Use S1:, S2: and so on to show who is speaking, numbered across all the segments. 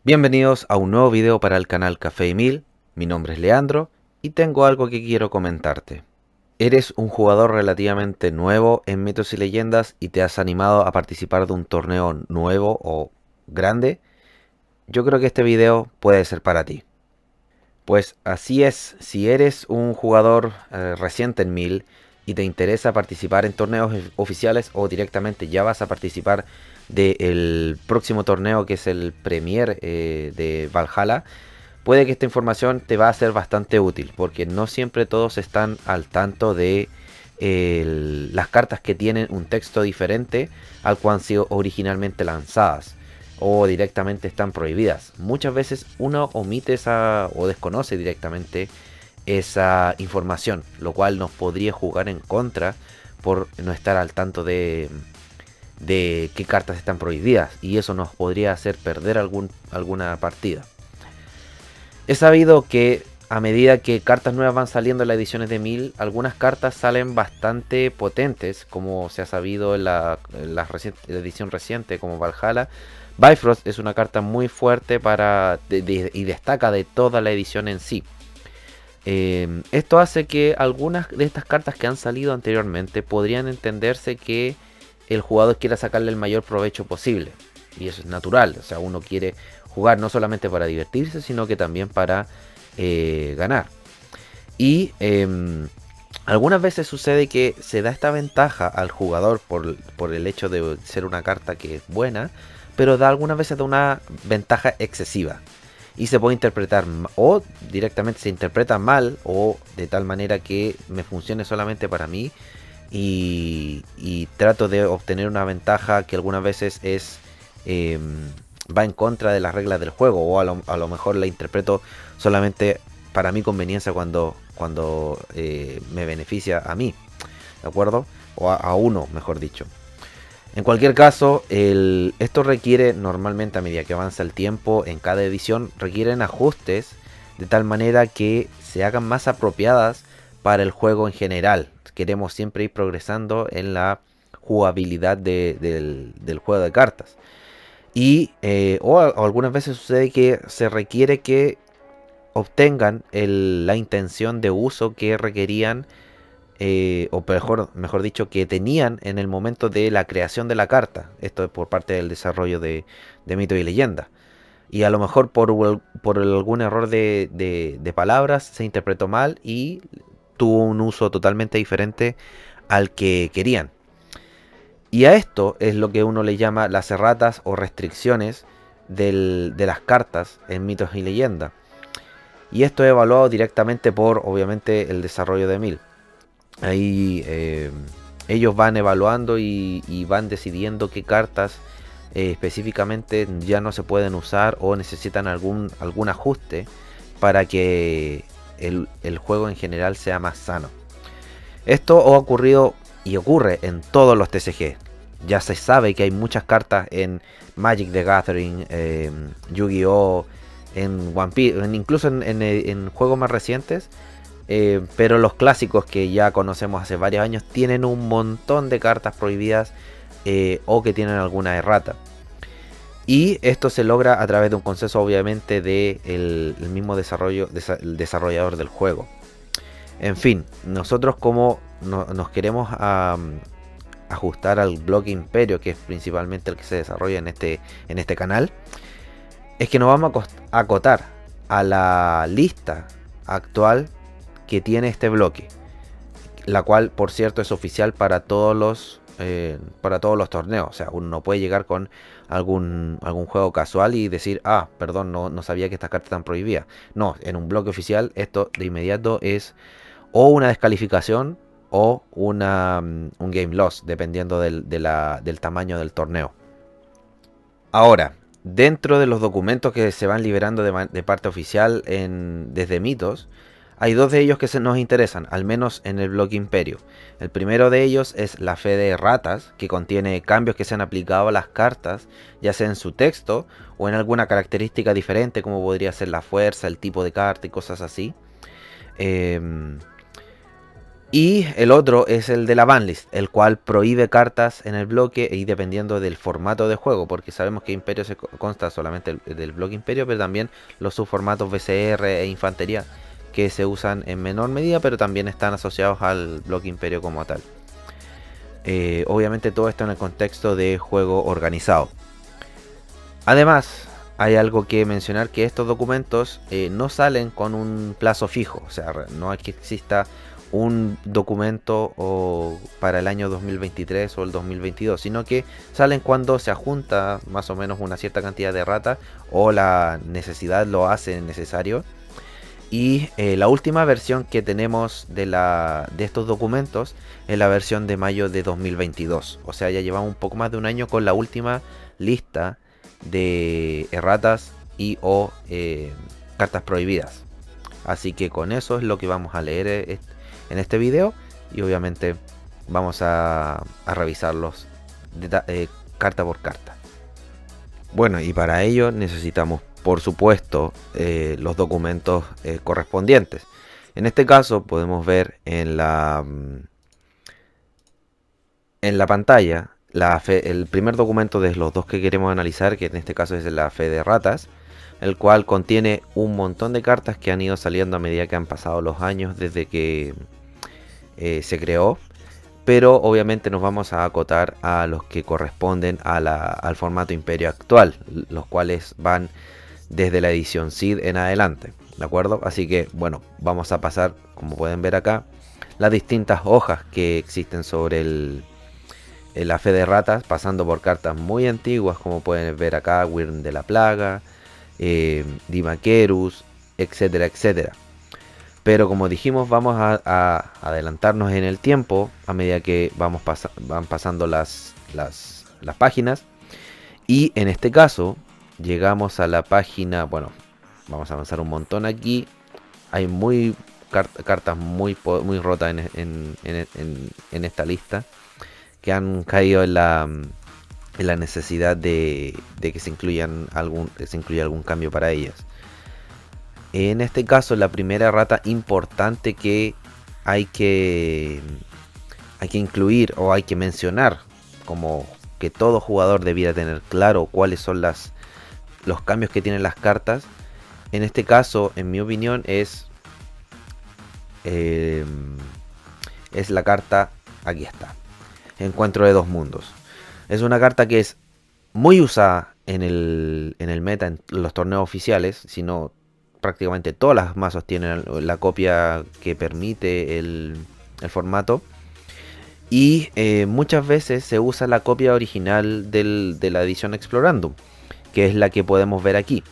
S1: Bienvenidos a un nuevo video para el canal Café y Mil. Mi nombre es Leandro y tengo algo que quiero comentarte. ¿Eres un jugador relativamente nuevo en Mitos y Leyendas y te has animado a participar de un torneo nuevo o grande? Yo creo que este video puede ser para ti. Pues así es, si eres un jugador reciente en Mil y te interesa participar en torneos oficiales o directamente ya vas a participar del próximo torneo que es el Premier de Valhalla, puede que esta información te va a ser bastante útil porque no siempre todos están al tanto de las cartas que tienen un texto diferente al cual han sido originalmente lanzadas o directamente están prohibidas. Muchas veces uno omite esa o desconoce directamente esa información, lo cual nos podría jugar en contra por no estar al tanto de qué cartas están prohibidas y eso nos podría hacer perder alguna partida. He sabido que a medida que cartas nuevas van saliendo en las ediciones de 1000, algunas cartas salen bastante potentes, como se ha sabido en la edición reciente como Valhalla. Bifrost es una carta muy fuerte y destaca de toda la edición en sí. Esto hace que algunas de estas cartas que han salido anteriormente podrían entenderse que el jugador quiera sacarle el mayor provecho posible. Y eso es natural, o sea, uno quiere jugar no solamente para divertirse, sino que también para ganar. Y algunas veces sucede que se da esta ventaja al jugador por el hecho de ser una carta que es buena, pero algunas veces da una ventaja excesiva. Y se puede interpretar o directamente se interpreta mal o de tal manera que me funcione solamente para mí y trato de obtener una ventaja que algunas veces va en contra de las reglas del juego o a lo mejor la interpreto solamente para mi conveniencia cuando me beneficia a mí, ¿de acuerdo? O a uno, mejor dicho. En cualquier caso, esto requiere normalmente a medida que avanza el tiempo en cada edición, requieren ajustes de tal manera que se hagan más apropiadas para el juego en general. Queremos siempre ir progresando en la jugabilidad del juego de cartas. Y o algunas veces sucede que se requiere que obtengan la intención de uso que requerían o mejor dicho, que tenían en el momento de la creación de la carta. Esto es por parte del desarrollo de mito y leyenda. Y a lo mejor por algún error de palabras se interpretó mal y tuvo un uso totalmente diferente al que querían. Y a esto es lo que uno le llama las erratas o restricciones de las cartas en mitos y leyendas. Y esto es evaluado directamente por, obviamente, el desarrollo de Mil. Ahí ellos van evaluando y van decidiendo qué cartas específicamente ya no se pueden usar o necesitan algún ajuste para que el juego en general sea más sano. Esto ha ocurrido y ocurre en todos los TCG. Ya se sabe que hay muchas cartas en Magic the Gathering, Yu-Gi-Oh!, en One Piece, incluso en juegos más recientes. Pero los clásicos que ya conocemos hace varios años tienen un montón de cartas prohibidas o que tienen alguna errata. Y esto se logra a través de un consenso obviamente del mismo desarrollador del juego. En fin, nosotros como nos queremos ajustar al bloque Imperio, que es principalmente el que se desarrolla en este canal, es que nos vamos a acotar a la lista actual que tiene este bloque, la cual por cierto es oficial para todos los torneos. O sea, uno no puede llegar con algún juego casual y decir, ah, perdón, no sabía que estas cartas están prohibidas. No, en un bloque oficial esto de inmediato es o una descalificación o un game loss, dependiendo del tamaño del torneo. Ahora, dentro de los documentos que se van liberando de parte oficial desde Mitos, hay dos de ellos que nos interesan, al menos en el bloque Imperio. El primero de ellos es la fe de ratas, que contiene cambios que se han aplicado a las cartas, ya sea en su texto o en alguna característica diferente, como podría ser la fuerza, el tipo de carta y cosas así. Y el otro es el de la banlist, el cual prohíbe cartas en el bloque y dependiendo del formato de juego, porque sabemos que Imperio se consta solamente del bloque Imperio, pero también los subformatos BCR e Infantería, que se usan en menor medida, pero también están asociados al bloque Imperio como tal. Obviamente todo esto en el contexto de juego organizado. Además, hay algo que mencionar, que estos documentos no salen con un plazo fijo, o sea, no es que exista un documento para el año 2023 o el 2022, sino que salen cuando se ajunta más o menos una cierta cantidad de ratas o la necesidad lo hace necesario. Y la última versión que tenemos de estos documentos es la versión de mayo de 2022. O sea, ya llevamos un poco más de un año con la última lista de erratas y o cartas prohibidas. Así que con eso es lo que vamos a leer en este video. Y obviamente vamos a revisarlos carta por carta. Bueno, y para ello necesitamos, por supuesto, los documentos correspondientes. En este caso podemos ver en la pantalla el primer documento de los dos que queremos analizar, que en este caso es la fe de ratas, el cual contiene un montón de cartas que han ido saliendo a medida que han pasado los años desde que se creó. Pero obviamente nos vamos a acotar a los que corresponden al formato Imperio actual, los cuales van desde la edición SID en adelante, ¿de acuerdo? Así que bueno, vamos a pasar, como pueden ver acá, las distintas hojas que existen sobre la fe de ratas, pasando por cartas muy antiguas, como pueden ver acá, Wyrm de la Plaga, Dimakerus, etcétera, etcétera. Pero como dijimos, vamos a adelantarnos en el tiempo a medida que van pasando las páginas. Y en este caso, llegamos a la página, bueno, vamos a avanzar un montón aquí. Hay cartas muy rotas en esta lista que han caído en la necesidad de que se incluya algún cambio para ellas. En este caso, la primera rata importante que hay que, hay que incluir o hay que mencionar, como que todo jugador debiera tener claro cuáles son los cambios que tienen las cartas. En este caso, en mi opinión, eh, es la carta, aquí está, Encuentro de Dos Mundos. Es una carta que es muy usada en el meta, en los torneos oficiales, sino prácticamente todas las mazos tienen la copia que permite el formato. Y muchas veces se usa la copia original de la edición Explorandum, que es la que podemos ver aquí.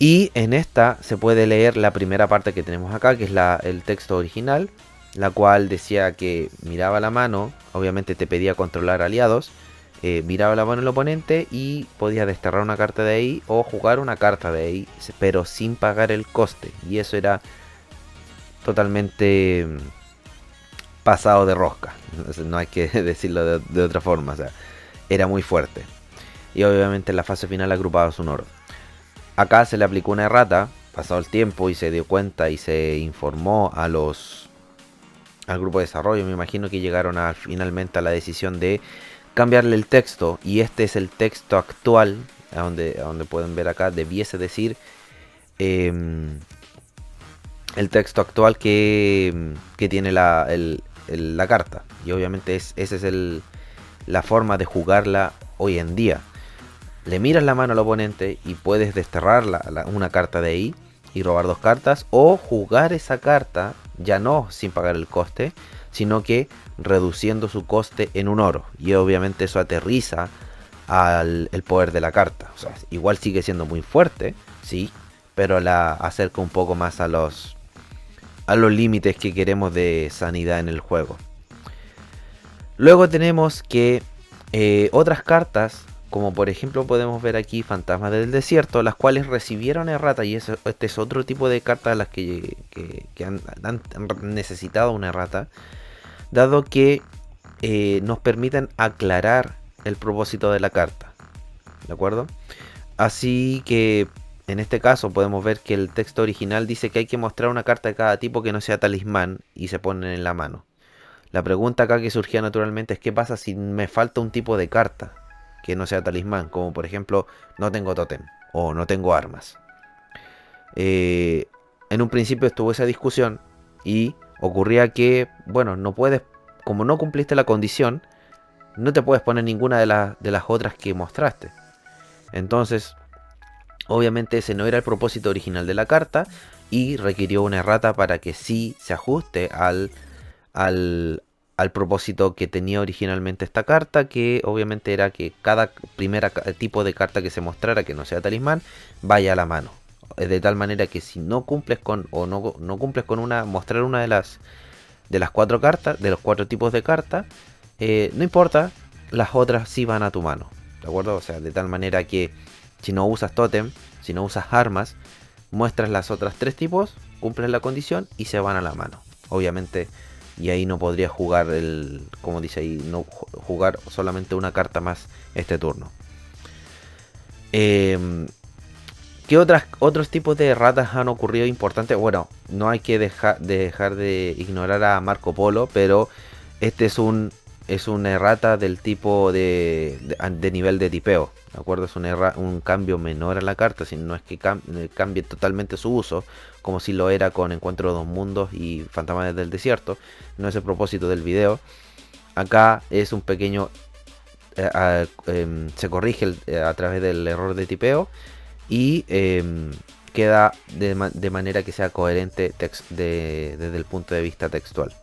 S1: Y en esta se puede leer la primera parte que tenemos acá, que es el texto original, la cual decía que miraba la mano, obviamente te pedía controlar aliados, miraba la mano del oponente y podías desterrar una carta de ahí o jugar una carta de ahí, pero sin pagar el coste. Y eso era totalmente pasado de rosca, no hay que decirlo de otra forma, o sea, era muy fuerte. Y obviamente en la fase final agrupaba su oro. Acá se le aplicó una errata, pasado el tiempo y se dio cuenta y se informó al grupo de desarrollo. Me imagino que llegaron finalmente a la decisión de cambiarle el texto. Y este es el texto actual, a donde pueden ver acá, debiese decir el texto actual que tiene la carta. Y obviamente esa es la forma de jugarla hoy en día. Le miras la mano al oponente y puedes desterrar una carta de ahí y robar dos cartas, o jugar esa carta ya no sin pagar el coste, sino que reduciendo su coste en un oro. Y obviamente eso aterriza el poder de la carta. O sea, igual sigue siendo muy fuerte, sí, pero la acerca un poco más a los límites que queremos de sanidad en el juego. Luego tenemos que otras cartas, como por ejemplo podemos ver aquí Fantasmas del Desierto, las cuales recibieron errata, y este es otro tipo de cartas las que han necesitado una errata, dado que nos permiten aclarar el propósito de la carta, ¿de acuerdo? Así que En este caso podemos ver que el texto original dice que hay que mostrar una carta de cada tipo que no sea talismán y se ponen en la mano. La pregunta acá que surgía naturalmente es qué pasa si me falta un tipo de carta que no sea talismán, como por ejemplo no tengo tótem o no tengo armas. Eh, en un principio estuvo esa discusión y ocurría que, bueno, no puedes, como no cumpliste la condición, no te puedes poner ninguna de las otras que mostraste. Entonces, obviamente ese no era el propósito original de la carta y requirió una errata para que sí se ajuste al propósito que tenía originalmente esta carta, que obviamente era que cada primera tipo de carta que se mostrara que no sea talismán vaya a la mano. De tal manera que si no cumples con o no cumples con una, mostrar una de las cuatro cartas, de los cuatro tipos de cartas, no importa, las otras sí van a tu mano. ¿De acuerdo? O sea, de tal manera que si no usas tótem, si no usas armas, muestras las otras tres tipos, cumples la condición y se van a la mano. Obviamente, y ahí no podría jugar el, como dice ahí, no jugar solamente una carta más este turno. ¿Qué otros tipos de ratas han ocurrido importantes? Bueno, no hay que dejar de ignorar a Marco Polo, pero este es una errata del tipo de nivel de tipeo. ¿De acuerdo? Es un cambio menor a la carta, si no es que cambie totalmente su uso, como si lo era con Encuentro de dos Mundos y Fantasmas del Desierto. No es el propósito del video. Acá es un pequeño... se corrige a través del error de tipeo y queda de manera que sea coherente desde el punto de vista textual.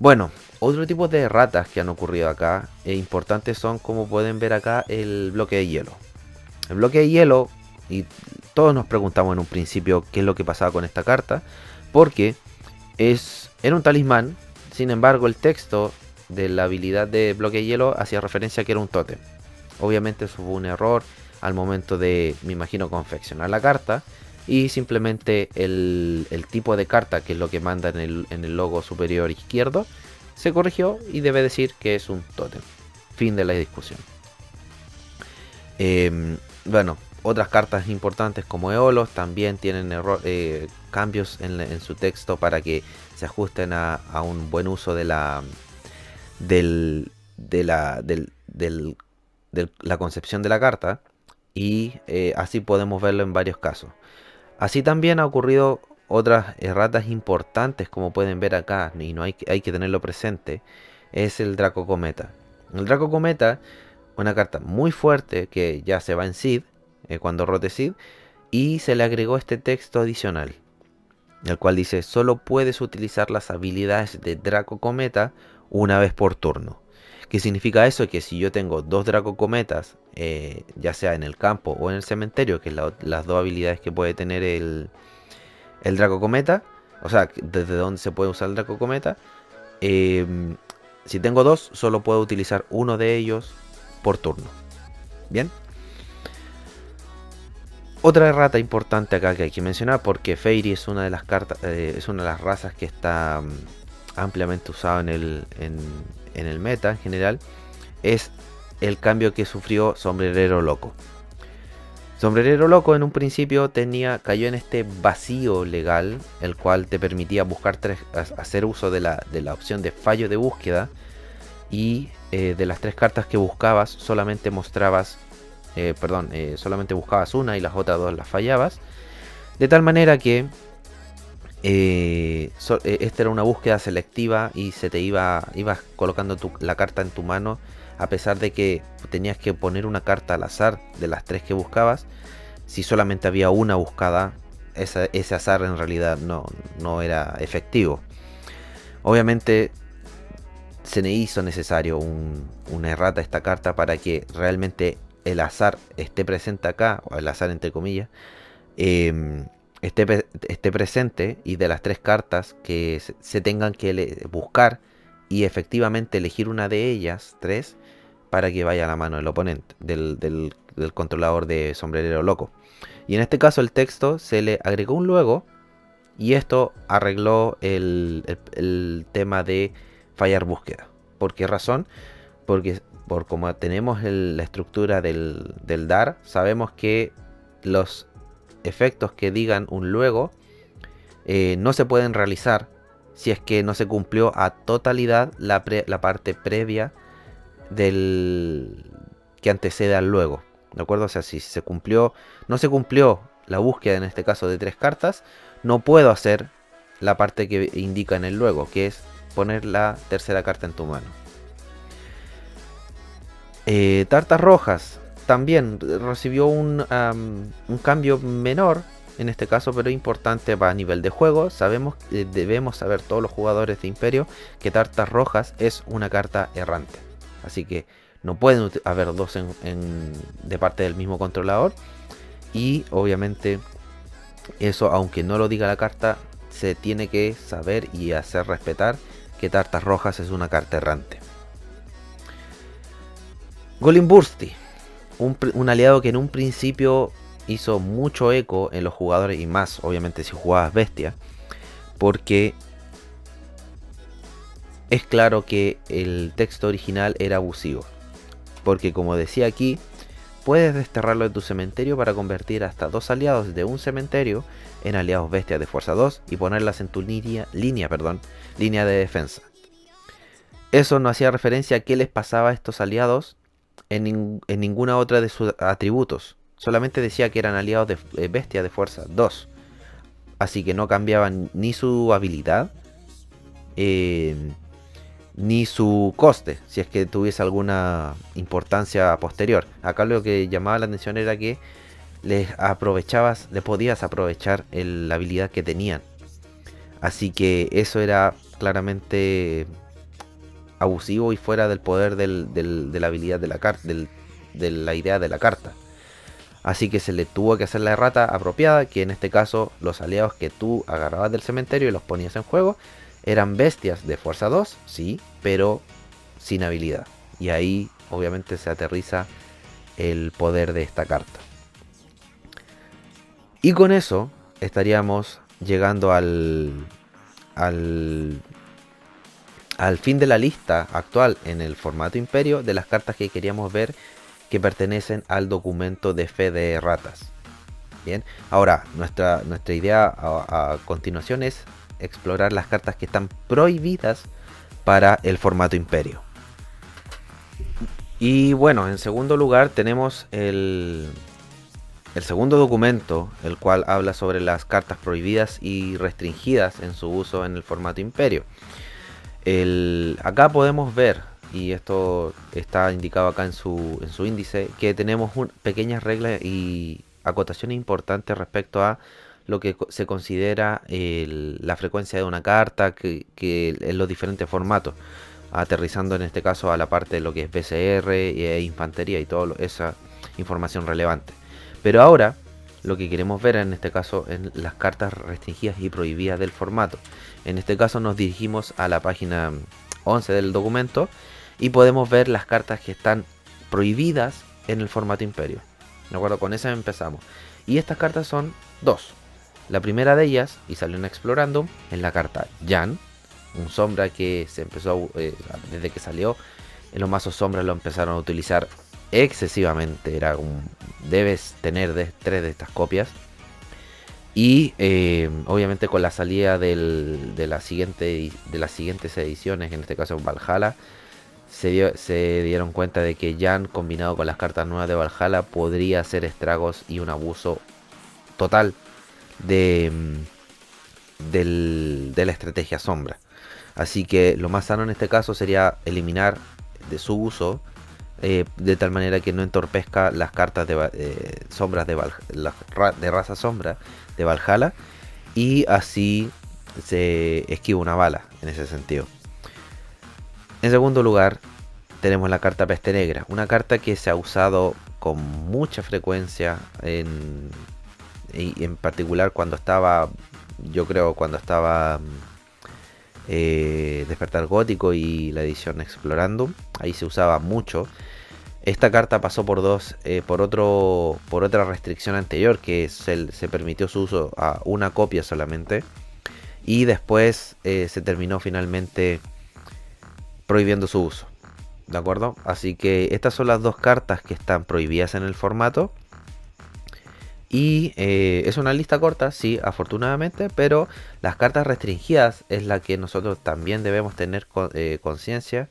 S1: Bueno, otro tipo de ratas que han ocurrido acá importantes son, como pueden ver acá, el bloque de hielo. El bloque de hielo, y todos nos preguntamos en un principio qué es lo que pasaba con esta carta, porque era un talismán. Sin embargo, el texto de la habilidad de bloque de hielo hacía referencia a que era un tótem. Obviamente eso fue un error al momento de, me imagino, confeccionar la carta. Y simplemente el tipo de carta, que es lo que manda en el logo superior izquierdo, se corrigió y debe decir que es un tótem. Fin de la discusión. Bueno, otras cartas importantes como Eolos también tienen cambios en su texto para que se ajusten a un buen uso de la concepción de la carta. Y así podemos verlo en varios casos. Así también ha ocurrido otras erratas importantes, como pueden ver acá, y no hay que tenerlo presente, es el Draco Cometa. El Draco Cometa, una carta muy fuerte que ya se va en Seed, cuando rote Seed, y se le agregó este texto adicional, el cual dice: solo puedes utilizar las habilidades de Draco Cometa una vez por turno. ¿Qué significa eso? Que si yo tengo dos Draco Cometas, ya sea en el campo o en el cementerio, que es las dos habilidades que puede tener el Draco Cometa, o sea, desde donde se puede usar el Draco Cometa, eh, si tengo dos, solo puedo utilizar uno de ellos por turno. Bien. Otra errata importante acá que hay que mencionar, porque Fairy es una de las cartas, es una de las razas que está ampliamente usada en el meta en general, es el cambio que sufrió Sombrerero Loco. Sombrerero Loco en un principio cayó en este vacío legal, el cual te permitía hacer uso de la opción de fallo de búsqueda, y de las tres cartas que buscabas solamente solamente buscabas una y las otras dos las fallabas, de tal manera que esta era una búsqueda selectiva y ibas colocando la carta en tu mano, a pesar de que tenías que poner una carta al azar de las tres que buscabas. Si solamente había una buscada, ese azar en realidad no era efectivo. Obviamente se le hizo necesario una errata a esta carta para que realmente el azar esté presente acá, o el azar entre comillas, esté presente, y de las tres cartas que se tengan que buscar y efectivamente elegir una de ellas, tres, para que vaya a la mano del oponente, del controlador de Sombrerero Loco. Y en este caso el texto se le agregó un luego, y esto arregló el tema de fallar búsqueda. ¿Por qué razón? Porque por como tenemos la estructura del DAR, sabemos que los efectos que digan un luego no se pueden realizar si es que no se cumplió a totalidad la parte previa del que antecede al luego, ¿de acuerdo? O sea, si se cumplió, no se cumplió la búsqueda en este caso de 3 cartas, no puedo hacer la parte que indica en el luego, que es poner la tercera carta en tu mano. Tartas rojas también recibió un cambio menor en este caso, pero importante para nivel de juego. Debemos saber todos los jugadores de Imperio que Tartas rojas es una carta errante, así que no pueden haber dos de parte del mismo controlador, y obviamente eso, aunque no lo diga la carta, se tiene que saber y hacer respetar que Tartas rojas es una carta errante. Golimbursti, un aliado que en un principio hizo mucho eco en los jugadores, y más obviamente si jugabas bestia, porque es claro que el texto original era abusivo, porque como decía aquí, puedes desterrarlo de tu cementerio para convertir hasta 2 aliados de un cementerio en aliados bestias de fuerza 2 y ponerlas en tu línea de defensa. Eso no hacía referencia a qué les pasaba a estos aliados en ninguna otra de sus atributos. Solamente decía que eran aliados de bestia de fuerza 2. Así que no cambiaban ni su habilidad, ni su coste, si es que tuviese alguna importancia posterior. Acá lo que llamaba la atención era que les podías aprovechar la habilidad que tenían. Así que eso era claramente abusivo y fuera del poder de la habilidad de la carta, de la idea de la carta. Así que se le tuvo que hacer la errata apropiada, que en este caso los aliados que tú agarrabas del cementerio y los ponías en juego eran bestias de fuerza 2, sí, pero sin habilidad. Y ahí obviamente se aterriza el poder de esta carta. Y con eso estaríamos llegando al fin de la lista actual en el formato Imperio de las cartas que queríamos ver que pertenecen al documento de fe de ratas. Bien, ahora nuestra idea a continuación es explorar las cartas que están prohibidas para el formato Imperio. Y bueno, en segundo lugar tenemos el segundo documento, el cual habla sobre las cartas prohibidas y restringidas en su uso en el formato Imperio. Acá podemos ver, y esto está indicado acá en su índice, que tenemos pequeñas reglas y acotaciones importantes respecto a lo que se considera la frecuencia de una carta que en los diferentes formatos, aterrizando en este caso a la parte de lo que es BCR e infantería y toda esa información relevante. Pero ahora lo que queremos ver en este caso en las cartas restringidas y prohibidas del formato. En este caso nos dirigimos a la página 11 del documento y podemos ver las cartas que están prohibidas en el formato Imperio. De acuerdo, con esa empezamos. Y estas cartas son dos. La primera de ellas, y salió en Explorandum, es la carta Jan, un sombra que se empezó desde que salió en los mazos sombras lo empezaron a utilizar excesivamente. Debes tener 3 de estas copias. Y obviamente con la salida de las siguientes ediciones, en este caso Valhalla, se dieron cuenta de que Jan combinado con las cartas nuevas de Valhalla podría hacer estragos y un abuso total de la estrategia sombra. Así que lo más sano en este caso sería eliminar de su uso, de tal manera que no entorpezca las cartas de sombras de raza sombra de Valhalla, y así se esquiva una bala en ese sentido. En segundo lugar tenemos la carta Peste Negra, una carta que se ha usado con mucha frecuencia en particular cuando estaba, yo creo cuando estaba Despertar Gótico y la edición Explorandum, ahí se usaba mucho. Esta carta pasó por otra restricción anterior, que se permitió su uso a una copia solamente, y después se terminó finalmente prohibiendo su uso, ¿de acuerdo? Así que estas son las dos cartas que están prohibidas en el formato. Y es una lista corta, sí, afortunadamente, pero las cartas restringidas es la que nosotros también debemos tener conciencia,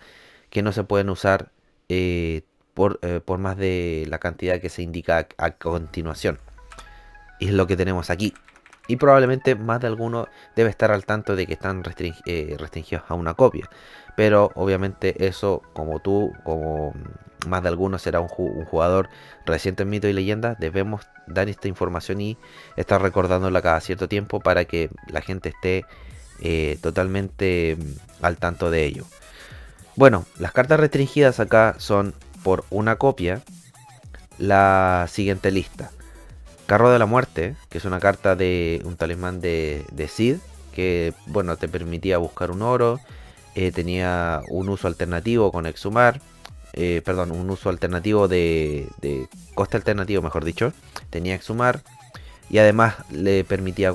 S1: que no se pueden usar por más de la cantidad que se indica a continuación. Y es lo que tenemos aquí. Y probablemente más de alguno debe estar al tanto de que están restringidos a una copia. Pero obviamente eso, como tú, como más de alguno será un jugador reciente en Mito y Leyenda, debemos dar esta información y estar recordándola cada cierto tiempo para que la gente esté totalmente al tanto de ello. Bueno, las cartas restringidas acá son por una copia la siguiente lista. Carro de la Muerte, que es una carta de un talismán de Sid, que bueno, te permitía buscar un oro, tenía un uso alternativo con Exhumar, perdón, un uso alternativo de coste alternativo, mejor dicho, tenía Exhumar, y además le permitía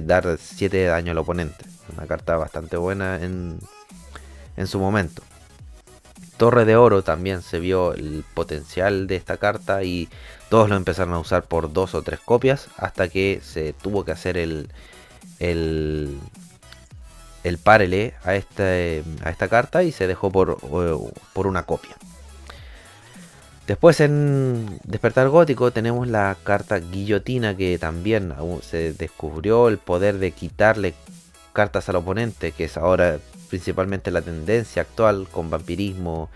S1: dar 7 de daño al oponente. Una carta bastante buena en su momento. Torre de Oro también se vio el potencial de esta carta y todos lo empezaron a usar por 2 o 3 copias hasta que se tuvo que hacer el, el párele a esta carta y se dejó por una copia. Después en Despertar Gótico tenemos la carta Guillotina, que también se descubrió el poder de quitarle cartas al oponente, que es ahora principalmente la tendencia actual con vampirismo,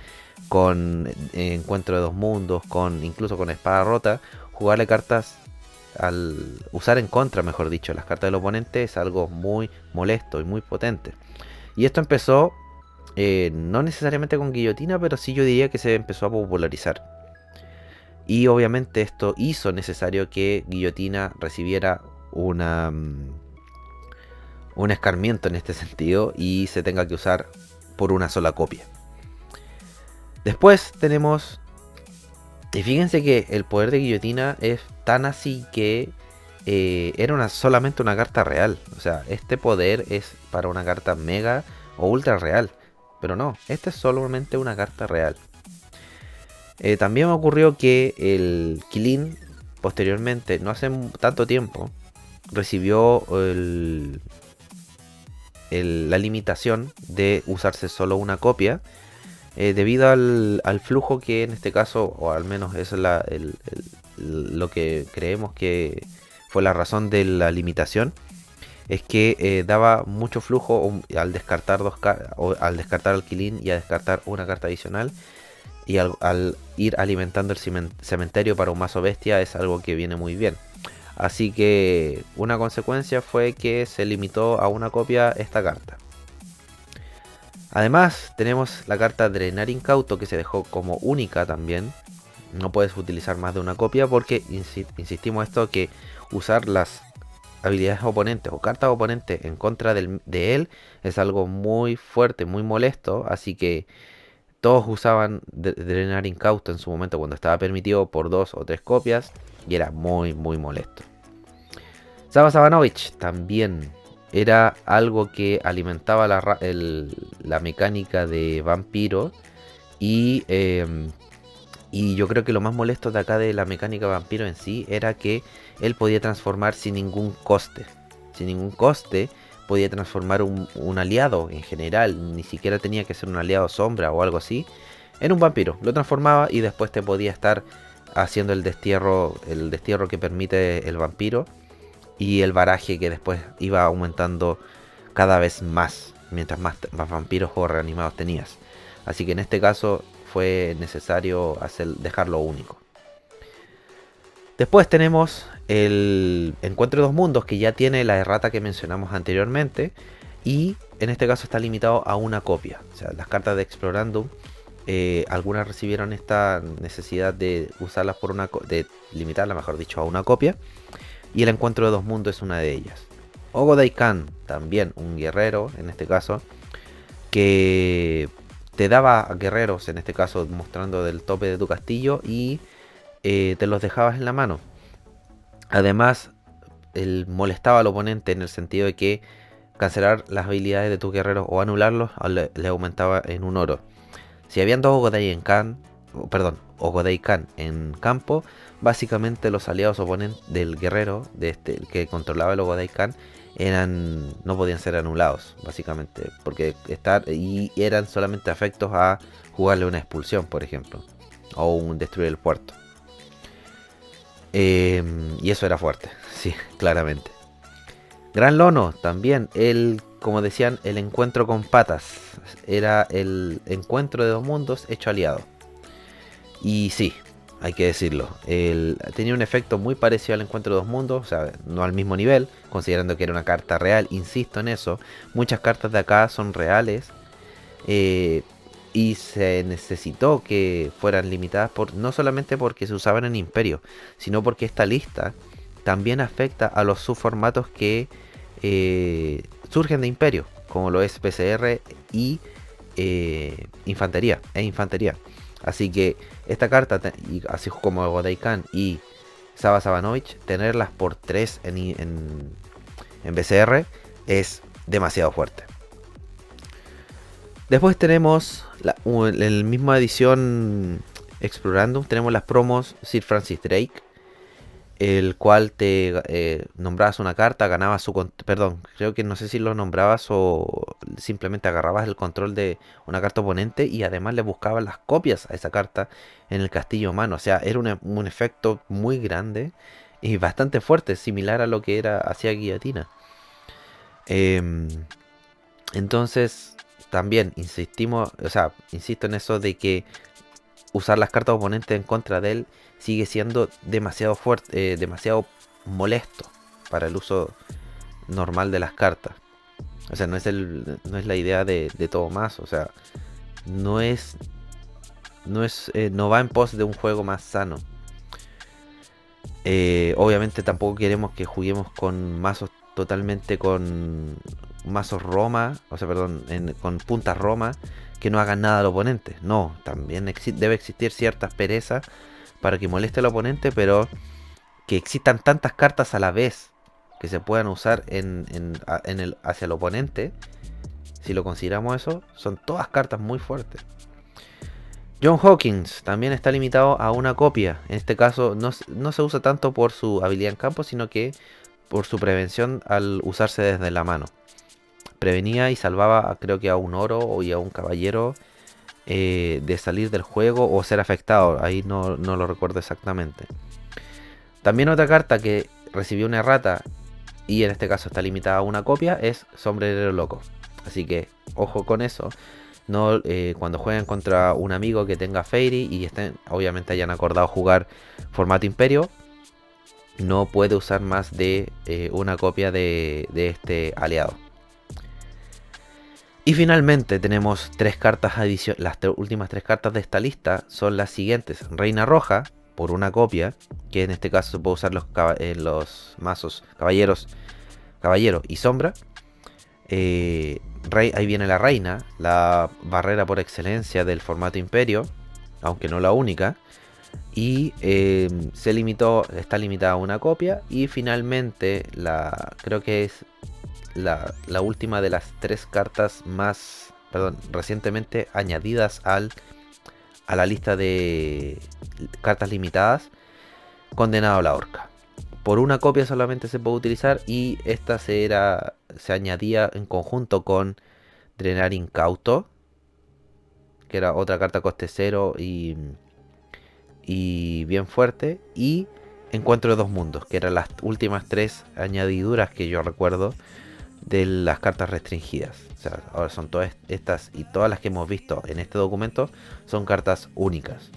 S1: con encuentro de dos mundos, con incluso con espada rota. Jugarle cartas al usar en contra, mejor dicho, las cartas del oponente es algo muy molesto y muy potente. Y esto empezó no necesariamente con Guillotina, pero sí yo diría que se empezó a popularizar. Y obviamente esto hizo necesario que Guillotina recibiera un escarmiento en este sentido y se tenga que usar por una sola copia. Después tenemos... Y fíjense que el poder de Guillotina es tan así que era solamente una carta real. O sea, este poder es para una carta mega o ultra real. Pero no, esta es solamente una carta real. También me ocurrió que el Qilin posteriormente, no hace tanto tiempo, recibió la limitación de usarse solo una copia, debido al flujo que en este caso, o al menos eso es lo que creemos que fue la razón de la limitación, es que daba mucho flujo al descartar al descartar al Qilin y a descartar una carta adicional. Y al ir alimentando el cementerio para un mazo bestia es algo que viene muy bien. Así que una consecuencia fue que se limitó a una copia esta carta. Además tenemos la carta Drenar Incauto, que se dejó como única también. No puedes utilizar más de una copia porque insistimos esto, que usar las habilidades oponentes o cartas oponentes en contra de él es algo muy fuerte, muy molesto. Así que todos usaban Drenar Incauto en su momento cuando estaba permitido por 2 o 3 copias y era muy muy molesto. Saba Sabanovich también era algo que alimentaba la mecánica de vampiro y yo creo que lo más molesto de acá de la mecánica vampiro en sí era que él podía transformar sin ningún coste. Sin ningún coste podía transformar un aliado en general, ni siquiera tenía que ser un aliado sombra o algo así, en un vampiro. Lo transformaba y después te podía estar haciendo el destierro que permite el vampiro y el baraje que después iba aumentando cada vez más, mientras más vampiros o reanimados tenías. Así que en este caso fue necesario dejarlo único. Después tenemos el Encuentro de dos Mundos, que ya tiene la errata que mencionamos anteriormente, y en este caso está limitado a una copia. O sea, las cartas de Explorandum, algunas recibieron esta necesidad de usarlas de limitarlas, mejor dicho, a una copia, y el Encuentro de dos Mundos es una de ellas. Ogodai Khan, también un guerrero en este caso, que te daba a guerreros, en este caso mostrando del tope de tu castillo, y te los dejabas en la mano. Además, él molestaba al oponente en el sentido de que cancelar las habilidades de tus guerreros o anularlos le aumentaba en un oro. Si habían dos Ogodai Khan en campo, básicamente los aliados oponentes del guerrero, el que controlaba el Godaikan, no podían ser anulados, básicamente, porque eran solamente afectos a jugarle una expulsión, por ejemplo, o un destruir el puerto. Y eso era fuerte, sí, claramente. Gran Lono, también, como decían, el encuentro con patas. Era el encuentro de dos mundos hecho aliado. Y sí, hay que decirlo. Tenía un efecto muy parecido al encuentro de dos mundos, o sea, no al mismo nivel, considerando que era una carta real, insisto en eso. Muchas cartas de acá son reales. Y se necesitó que fueran limitadas no solamente porque se usaban en Imperio, sino porque esta lista también afecta a los subformatos que surgen de Imperio, como lo es PCR y Infantería. Así que esta carta, así como Godaikan y Saba Sabanovich, tenerlas por 3 en BCR es demasiado fuerte. Después tenemos en la misma edición Explorandum, tenemos las promos Sir Francis Drake, el cual te nombrabas una carta, ganabas perdón, creo que no sé si lo nombrabas o simplemente agarrabas el control de una carta oponente y además le buscabas las copias a esa carta en el castillo humano. O sea, era un efecto muy grande y bastante fuerte, similar a lo que hacía Guillotina. Em, entonces, también insisto en eso de que usar las cartas oponentes en contra de él sigue siendo demasiado fuerte, demasiado molesto para el uso normal de las cartas. O sea, no es la idea de todo más. O sea, no va en pos de un juego más sano. Obviamente tampoco queremos que juguemos con mazos totalmente con mazos Roma, o sea, perdón, con puntas Roma que no hagan nada al oponente. No, también debe existir ciertas perezas para que moleste al oponente, pero que existan tantas cartas a la vez que se puedan usar hacia el oponente, si lo consideramos eso, son todas cartas muy fuertes. John Hawkins también está limitado a una copia. En este caso no se usa tanto por su habilidad en campo, sino que por su prevención al usarse desde la mano. Prevenía y salvaba creo que a un oro y a un caballero de salir del juego o ser afectado. Ahí no lo recuerdo exactamente. También otra carta que recibió una errata y en este caso está limitada a una copia es Sombrerero Loco. Así que ojo con eso. No, cuando jueguen contra un amigo que tenga Fairy y obviamente hayan acordado jugar formato Imperio, no puede usar más de una copia de este aliado. Y finalmente tenemos tres cartas adicionales. Las últimas tres cartas de esta lista son las siguientes: Reina Roja por una copia, que en este caso se puede usar en los mazos Caballero y Sombra. Ahí viene la reina, la barrera por excelencia del formato Imperio, aunque no la única. Y está limitada a una copia. Y finalmente, creo que es la última de las tres cartas más, recientemente añadidas a la lista de cartas limitadas, Condenado a la Horca. Por una copia solamente se puede utilizar y esta se añadía en conjunto con Drenar Incauto, que era otra carta coste 0 y bien fuerte, y Encuentro de dos mundos, que eran las últimas tres añadiduras que yo recuerdo de las cartas restringidas. O sea, ahora son todas estas y todas las que hemos visto en este documento son cartas únicas.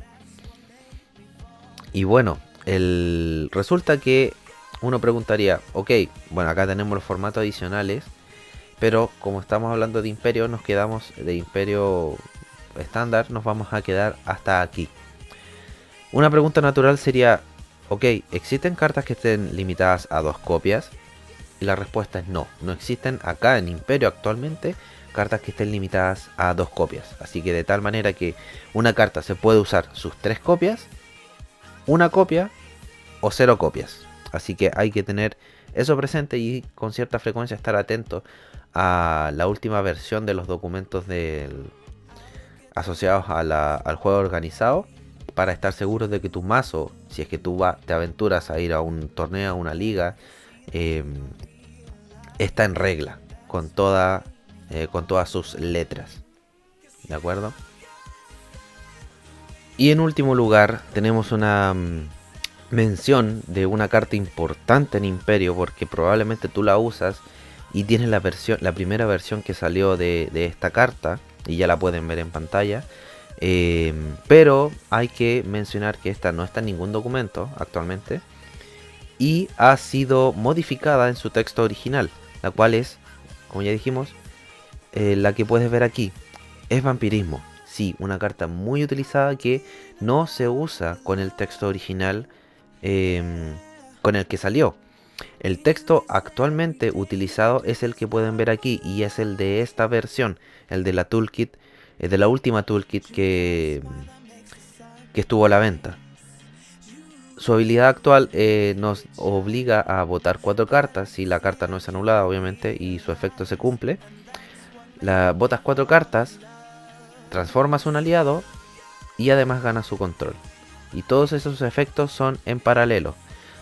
S1: Y bueno, resulta que uno preguntaría, ok, bueno, acá tenemos los formatos adicionales, pero como estamos hablando de Imperio, de Imperio estándar, nos vamos a quedar hasta aquí. Una pregunta natural sería, ok, ¿existen cartas que estén limitadas a dos copias? Y la respuesta es no, no existen acá en Imperio actualmente cartas que estén limitadas a dos copias. Así que de tal manera que una carta se puede usar sus tres copias, una copia o cero copias. Así que hay que tener eso presente y con cierta frecuencia estar atento a la última versión de los documentos asociados al juego organizado para estar seguros de que tu mazo, si es que tú te aventuras a ir a un torneo, a una liga, está en regla con todas sus letras, ¿de acuerdo? Y en último lugar tenemos una mención de una carta importante en Imperio, porque probablemente tú la usas y tienes la primera versión que salió de esta carta y ya la pueden ver en pantalla. Pero hay que mencionar que esta no está en ningún documento actualmente y ha sido modificada en su texto original, la cual es, como ya dijimos, la que puedes ver aquí. Es Vampirismo. Sí, una carta muy utilizada que no se usa con el texto original con el que salió. El texto actualmente utilizado es el que pueden ver aquí y es el de esta versión, el de la toolkit, de la última toolkit que estuvo a la venta. Su habilidad actual nos obliga a botar 4 cartas si la carta no es anulada, obviamente, y su efecto se cumple. Botas 4 cartas, transformas un aliado y además ganas su control. Y todos esos efectos son en paralelo.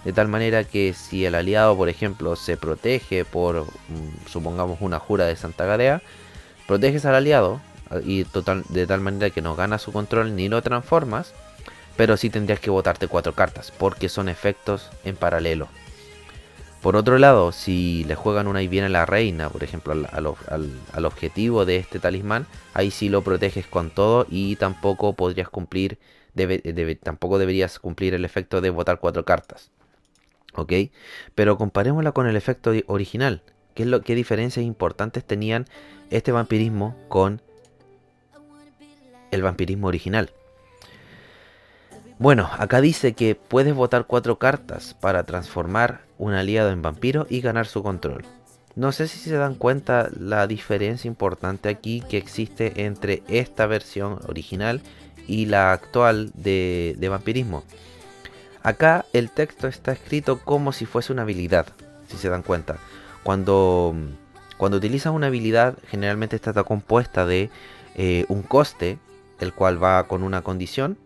S1: De tal manera que si el aliado, por ejemplo, se protege por, supongamos, una jura de Santa Gadea, proteges al aliado y de tal manera que no gana su control ni lo transformas, pero sí tendrías que botarte 4 cartas, porque son efectos en paralelo. Por otro lado, si le juegan una y viene la reina, por ejemplo, al objetivo de este talismán, ahí sí lo proteges con todo y tampoco podrías cumplir, tampoco deberías cumplir el efecto de botar 4 cartas. ¿Ok? Pero comparémosla con el efecto original. ¿Qué diferencias importantes tenían este vampirismo con el vampirismo original? Bueno, acá dice que puedes botar 4 cartas para transformar un aliado en vampiro y ganar su control. No sé si se dan cuenta la diferencia importante aquí que existe entre esta versión original y la actual de vampirismo. Acá el texto está escrito como si fuese una habilidad, si se dan cuenta. Cuando utilizas una habilidad, generalmente está compuesta de un coste, el cual va con una condición,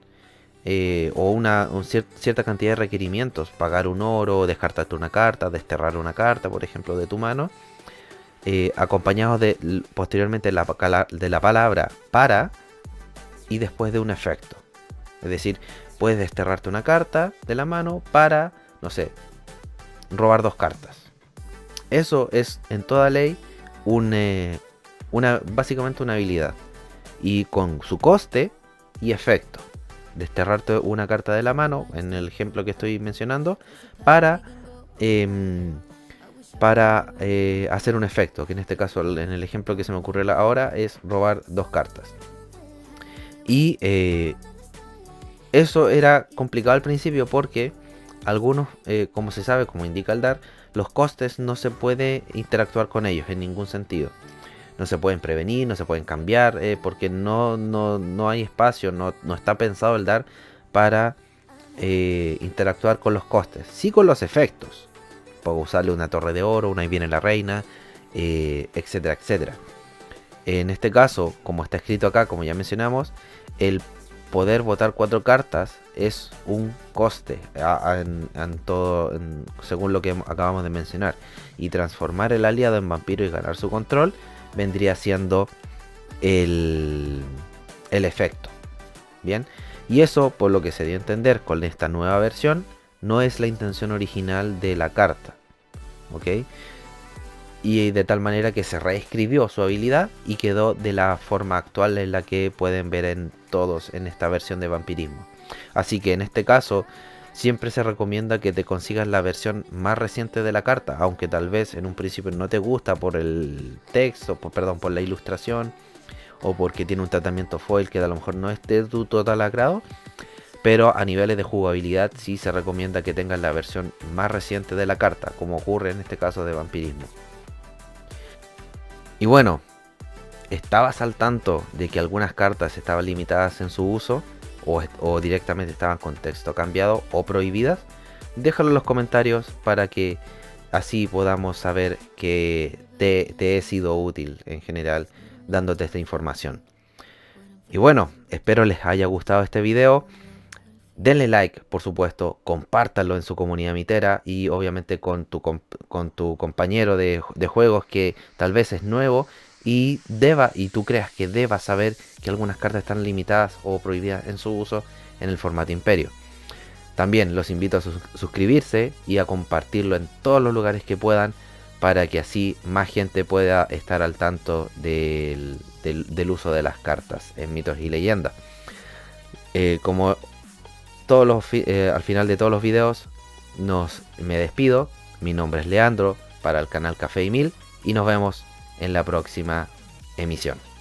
S1: o cierta cantidad de requerimientos, pagar un oro, descartarte una carta, desterrar una carta, por ejemplo, de tu mano, acompañados posteriormente de la palabra para y después de un efecto. Es decir, puedes desterrarte una carta de la mano para, no sé, robar 2 cartas. Eso es en toda ley básicamente una habilidad. Y con su coste y efecto. Desterrarte una carta de la mano, en el ejemplo que estoy mencionando, para hacer un efecto, que en este caso, en el ejemplo que se me ocurre ahora, es robar 2 cartas. Y eso era complicado al principio porque algunos, como se sabe, como indica el DAR, los costes no se puede interactuar con ellos en ningún sentido. No se pueden prevenir, no se pueden cambiar, porque no hay espacio, no está pensado el DAR para interactuar con los costes. Sí con los efectos. Puedo usarle una torre de oro, una y viene la reina, etcétera, etcétera. En este caso, como está escrito acá, como ya mencionamos, el poder botar 4 cartas es un coste según lo que acabamos de mencionar. Y transformar el aliado en vampiro y ganar su control vendría siendo el efecto. Bien, y eso, por lo que se dio a entender con esta nueva versión, no es la intención original de la carta. ¿Ok? Y de tal manera que se reescribió su habilidad y quedó de la forma actual en la que pueden ver en todos en esta versión de vampirismo. Así que en este caso siempre se recomienda que te consigas la versión más reciente de la carta, aunque tal vez en un principio no te gusta por el texto, por la ilustración, o porque tiene un tratamiento foil que a lo mejor no es de tu total agrado. Pero a niveles de jugabilidad sí se recomienda que tengas la versión más reciente de la carta, como ocurre en este caso de vampirismo. Y bueno, ¿estabas al tanto de que algunas cartas estaban limitadas en su uso o directamente estaban con texto cambiado o prohibidas? Déjalo en los comentarios para que así podamos saber que te he sido útil en general dándote esta información. Y bueno, espero les haya gustado este video. Denle like, por supuesto, compártanlo en su comunidad mitera y obviamente con tu compañero de juegos que tal vez es nuevo y tú creas que deba saber que algunas cartas están limitadas o prohibidas en su uso en el formato Imperio. También los invito a suscribirse y a compartirlo en todos los lugares que puedan para que así más gente pueda estar al tanto del uso de las cartas en mitos y leyendas. Como al final de todos los videos me despido. Mi nombre es Leandro para el canal Café y Mil y nos vemos en la próxima emisión.